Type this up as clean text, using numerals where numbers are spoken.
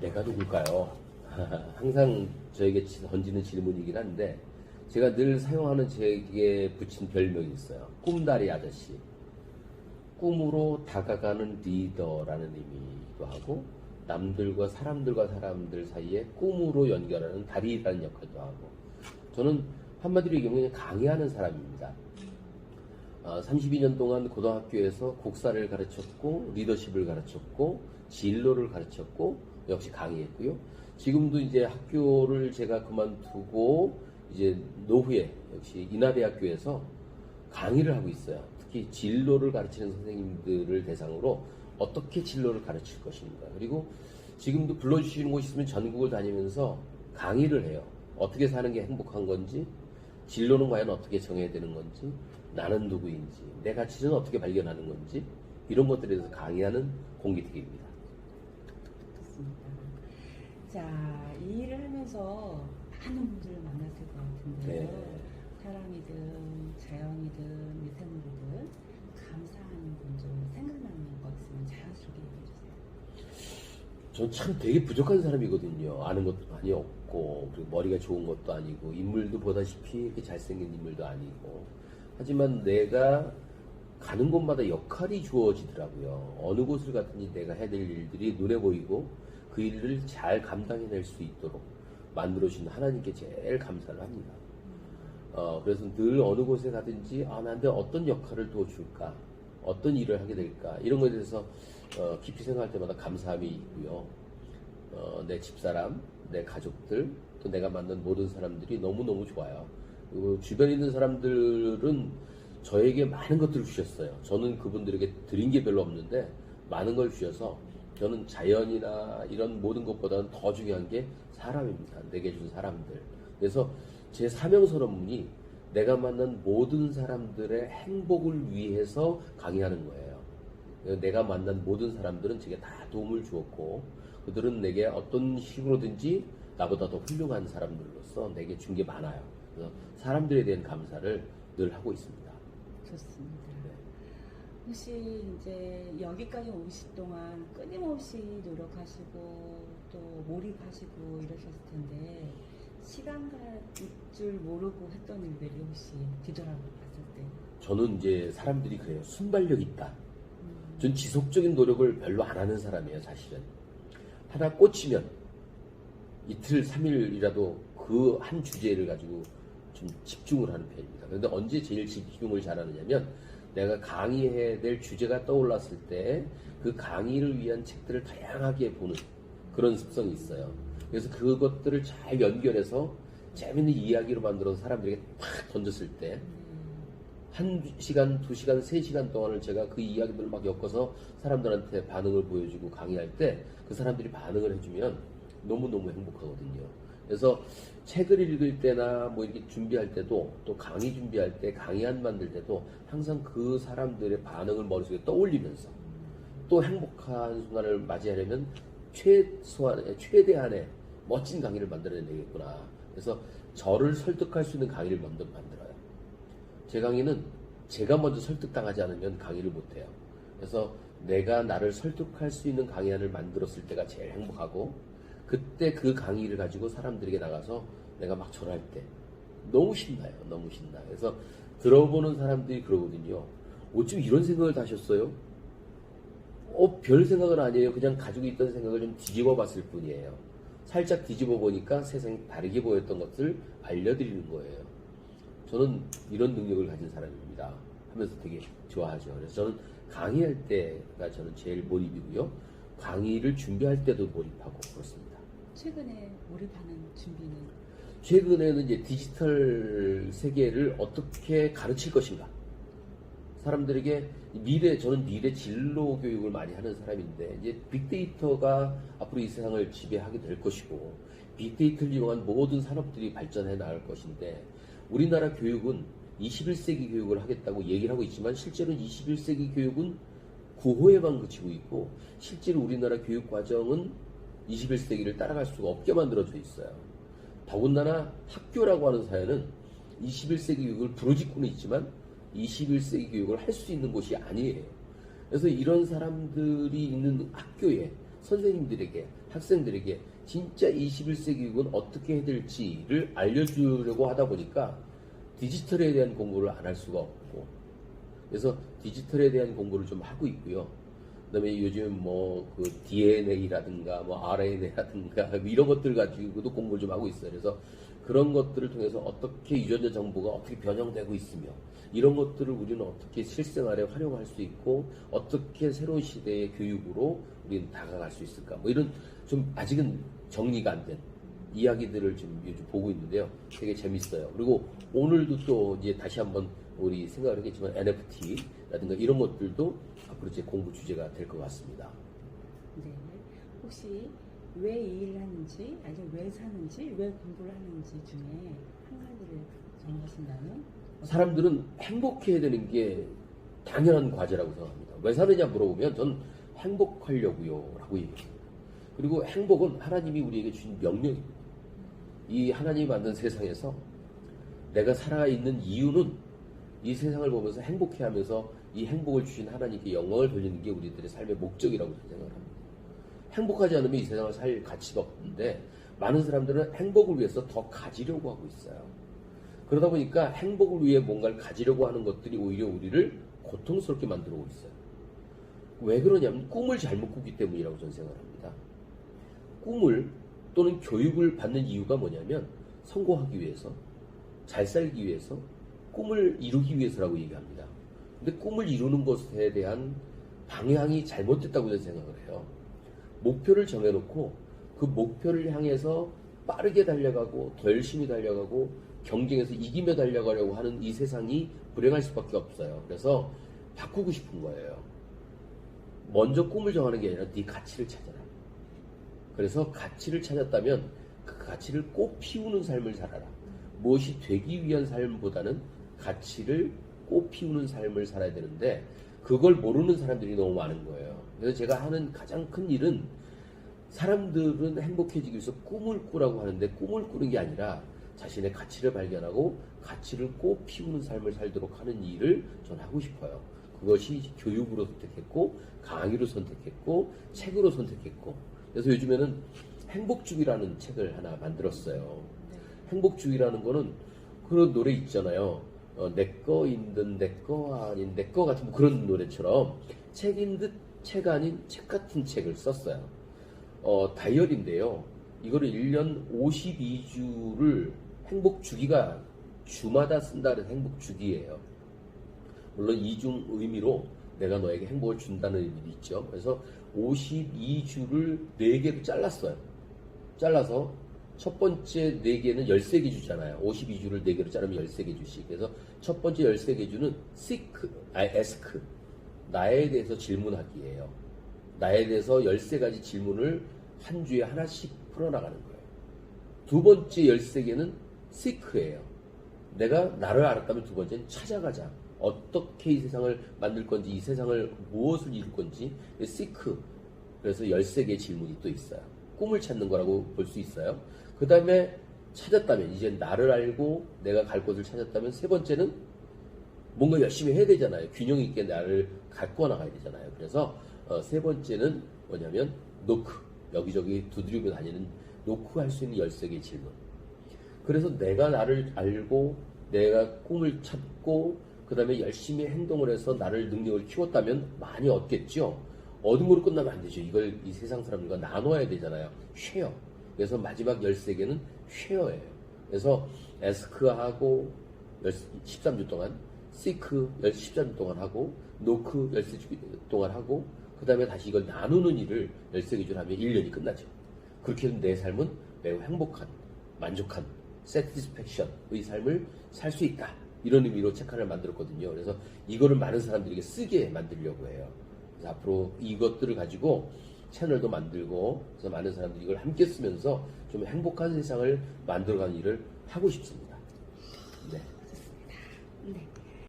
내가 누굴까요? 항상 저에게 던지는 질문이긴 한데 제가 늘 사용하는 제게 붙인 별명이 있어요. 꿈다리 아저씨. 꿈으로 다가가는 리더라는 의미이기도 하고 남들과 사람들 사이에 꿈으로 연결하는 다리라는 역할도 하고 저는 한마디로 얘기하면 그냥 강의하는 사람입니다. 32년 동안 고등학교에서 국사를 가르쳤고 리더십을 가르쳤고 진로를 가르쳤고 역시 강의했고요. 지금도 이제 학교를 제가 그만두고 이제 노후에 역시 인하대학교에서 강의를 하고 있어요. 특히 진로를 가르치는 선생님들을 대상으로 어떻게 진로를 가르칠 것인가. 그리고 지금도 불러주시는 곳이 있으면 전국을 다니면서 강의를 해요. 어떻게 사는 게 행복한 건지, 진로는 과연 어떻게 정해야 되는 건지, 나는 누구인지, 내 가치는 어떻게 발견하는 건지 이런 것들에 대해서 강의하는 공기택입니다. 좋습니다. 자, 이 일을 하면서 많은 분들을 만났을 것 같은데요. 네. 사람이든 자연이든 미생물이든 감사하는 분들 생각나는 거 있으면 자연스럽게 얘기해 주세요. 전 참 되게 부족한 사람이거든요. 아는 것도 많이 없고 그리고 머리가 좋은 것도 아니고 인물도 보다시피 이렇게 잘생긴 인물도 아니고 하지만 내가 가는 곳마다 역할이 주어지더라고요. 어느 곳을 갔든지 내가 해야 될 일들이 눈에 보이고 그 일을 잘 감당해낼 수 있도록 만들어주신 하나님께 제일 감사를 합니다. 그래서 늘 어느 곳에 가든지 나한테 어떤 역할을 또 줄까, 어떤 일을 하게 될까 이런 것에 대해서 깊이 생각할 때마다 감사함이 있고요. 내 집사람, 내 가족들, 또 내가 만난 모든 사람들이 너무너무 좋아요. 그리고 주변에 있는 사람들은 저에게 많은 것들을 주셨어요. 저는 그분들에게 드린 게 별로 없는데 많은 걸 주셔서 저는 자연이나 이런 모든 것보다는 더 중요한 게 사람입니다. 내게 준 사람들. 그래서 제 사명선언문이 내가 만난 모든 사람들의 행복을 위해서 강의하는 거예요. 내가 만난 모든 사람들은 제게 다 도움을 주었고 그들은 내게 어떤 식으로든지 나보다 더 훌륭한 사람들로서 내게 준 게 많아요. 그래서 사람들에 대한 감사를 늘 하고 있습니다. 좋습니다. 네. 혹시 이제 여기까지 오실 동안 끊임없이 노력하시고 또 몰입하시고 이러셨을 텐데 시간 갈 줄 모르고 했던 일들이 혹시 뒤돌아봤을 때 저는 이제 사람들이 그래요. 순발력 있다. 전 지속적인 노력을 별로 안 하는 사람이에요, 사실은. 하나 꽂히면 이틀, 3일이라도 그 한 주제를 가지고 좀 집중을 하는 편입니다. 그런데 언제 제일 집중을 잘하느냐면 내가 강의해야 될 주제가 떠올랐을 때 그 강의를 위한 책들을 다양하게 보는 그런 습성이 있어요. 그래서 그것들을 잘 연결해서 재밌는 이야기로 만들어서 사람들에게 탁 던졌을 때 1시간, 2시간, 3시간 동안을 제가 그 이야기들을 막 엮어서 사람들한테 반응을 보여주고 강의할 때 그 사람들이 반응을 해주면 너무너무 행복하거든요. 그래서 책을 읽을 때나 뭐 이렇게 준비할 때도 또 강의 준비할 때 강의안 만들 때도 항상 그 사람들의 반응을 머릿속에 떠올리면서 또 행복한 순간을 맞이하려면 최대한의 멋진 강의를 만들어야 되겠구나. 그래서 저를 설득할 수 있는 강의를 먼저 만들어요. 제 강의는 제가 먼저 설득당하지 않으면 강의를 못해요. 그래서 내가 나를 설득할 수 있는 강의안을 만들었을 때가 제일 행복하고 그때 그 강의를 가지고 사람들에게 나가서 내가 막 전할 때 너무 신나요. 너무 신나. 그래서 들어보는 사람들이 그러거든요. 어쩜 이런 생각을 다 하셨어요? 별 생각은 아니에요. 그냥 가지고 있던 생각을 좀 뒤집어 봤을 뿐이에요. 살짝 뒤집어 보니까 세상이 다르게 보였던 것을 알려드리는 거예요. 저는 이런 능력을 가진 사람입니다. 하면서 되게 좋아하죠. 그래서 저는 강의할 때가 저는 제일 몰입이고요. 강의를 준비할 때도 몰입하고 그렇습니다. 최근에 몰입하는 준비는 최근에는 이제 디지털 세계를 어떻게 가르칠 것인가. 사람들에게 저는 미래 진로 교육을 많이 하는 사람인데, 이제 빅데이터가 앞으로 이 세상을 지배하게 될 것이고, 빅데이터를 이용한 모든 산업들이 발전해 나갈 것인데, 우리나라 교육은 21세기 교육을 하겠다고 얘기를 하고 있지만, 실제로 21세기 교육은 구호에만 그치고 있고, 실제로 우리나라 교육 과정은 21세기를 따라갈 수가 없게 만들어져 있어요. 더군다나 학교라고 하는 사회는 21세기 교육을 부르짖고는 있지만 21세기 교육을 할 수 있는 곳이 아니에요. 그래서 이런 사람들이 있는 학교에 선생님들에게 학생들에게 진짜 21세기 교육은 어떻게 해야 될지를 알려주려고 하다 보니까 디지털에 대한 공부를 안 할 수가 없고, 그래서 디지털에 대한 공부를 좀 하고 있고요. 그다음에 요즘 뭐 그 DNA라든가 뭐 RNA라든가 이런 것들 가지고도 공부를 좀 하고 있어요. 그래서 그런 것들을 통해서 어떻게 유전자 정보가 어떻게 변형되고 있으며 이런 것들을 우리는 어떻게 실생활에 활용할 수 있고 어떻게 새로운 시대의 교육으로 우리는 다가갈 수 있을까, 뭐 이런 좀 아직은 정리가 안 된 이야기들을 좀 요즘 보고 있는데요. 되게 재밌어요. 그리고 오늘도 또 이제 다시 한번 우리 생각을 하겠지만 NFT라든가 이런 것들도 앞으로 제 공부 주제가 될 것 같습니다. 네. 혹시 왜 이 일을 하는지, 아니면 왜 사는지, 왜 공부를 하는지 중에 한 가지를 정하신다면? 사람들은 행복해야 되는 게 당연한 과제라고 생각합니다. 왜 사느냐 물어보면 전 행복하려고요 라고 얘기합니다. 그리고 행복은 하나님이 우리에게 주신 명령입니다. 이 하나님이 만든 세상에서 내가 살아있는 이유는 이 세상을 보면서 행복해하면서 이 행복을 주신 하나님께 영광을 돌리는 게 우리들의 삶의 목적이라고 생각을 합니다. 행복하지 않으면 이 세상을 살 가치가 없는데 많은 사람들은 행복을 위해서 더 가지려고 하고 있어요. 그러다 보니까 행복을 위해 뭔가를 가지려고 하는 것들이 오히려 우리를 고통스럽게 만들고 있어요. 왜 그러냐면 꿈을 잘못 꾸기 때문이라고 저는 생각합니다. 꿈을 또는 교육을 받는 이유가 뭐냐면 성공하기 위해서, 잘 살기 위해서, 꿈을 이루기 위해서라고 얘기합니다. 근데 꿈을 이루는 것에 대한 방향이 잘못됐다고 저는 생각을 해요. 목표를 정해놓고 그 목표를 향해서 빠르게 달려가고 더 열심히 달려가고 경쟁에서 이기며 달려가려고 하는 이 세상이 불행할 수밖에 없어요. 그래서 바꾸고 싶은 거예요. 먼저 꿈을 정하는 게 아니라 네 가치를 찾아라. 그래서 가치를 찾았다면 그 가치를 꽃 피우는 삶을 살아라. 무엇이 되기 위한 삶보다는 가치를 꽃 피우는 삶을 살아야 되는데 그걸 모르는 사람들이 너무 많은 거예요. 그래서 제가 하는 가장 큰 일은 사람들은 행복해지기 위해서 꿈을 꾸라고 하는데 꿈을 꾸는 게 아니라 자신의 가치를 발견하고 가치를 꽃 피우는 삶을 살도록 하는 일을 전 하고 싶어요. 그것이 교육으로 선택했고 강의로 선택했고 책으로 선택했고, 그래서 요즘에는 행복주의라는 책을 하나 만들었어요. 행복주의라는 거는 그런 노래 있잖아요. 내꺼인 듯 내꺼 아닌 내꺼 같은 뭐 그런 노래처럼 책인 듯 책 아닌 책 같은 책을 썼어요. 다이어리인데요. 이거를 1년 52주를 행복주기가 주마다 쓴다는 행복주기예요. 물론 이중 의미로 내가 너에게 행복을 준다는 의미도 있죠. 그래서 52주를 4개로 잘랐어요. 잘라서 첫 번째 4개는 13개 주잖아요. 52주를 4개로 자르면 13개 주씩. 그래서 첫 번째 13개 주는 ask. 나에 대해서 질문하기예요. 나에 대해서 13가지 질문을 한 주에 하나씩 풀어나가는 거예요. 두 번째 13개는 seek예요. 내가 나를 알았다면 두 번째는 찾아가자. 어떻게 이 세상을 만들 건지, 이 세상을 무엇을 이룰 건지, seek. 그래서 13개의 질문이 또 있어요. 꿈을 찾는 거라고 볼 수 있어요. 그 다음에 찾았다면, 이제 나를 알고 내가 갈 곳을 찾았다면, 세 번째는 뭔가 열심히 해야 되잖아요. 균형 있게 나를 갖고 나가야 되잖아요. 그래서 세 번째는 뭐냐면 노크. 여기저기 두드리고 다니는 노크할 수 있는 13개의 질문. 그래서 내가 나를 알고 내가 꿈을 찾고 그 다음에 열심히 행동을 해서 나를 능력을 키웠다면 많이 얻겠죠. 얻은 거로 끝나면 안 되죠. 이걸 이 세상 사람들과 나눠야 되잖아요. 쉐어. 그래서 마지막 13개는 쉐어예요. 그래서 에스크하고 13주 동안, 시크 13주 동안 하고, 노크 13주 동안 하고, 그 다음에 다시 이걸 나누는 일을 13개 줄 하면 1년이 끝나죠. 그렇게 해서 내 삶은 매우 행복한, 만족한, satisfaction의 삶을 살 수 있다. 이런 의미로 책 하나를 만들었거든요. 그래서 이거를 많은 사람들에게 쓰게 만들려고 해요. 그래서 앞으로 이것들을 가지고 채널도 만들고, 그래서 많은 사람들이 이걸 함께 쓰면서 좀 행복한 세상을 만들어가는 일을 하고 싶습니다. 네.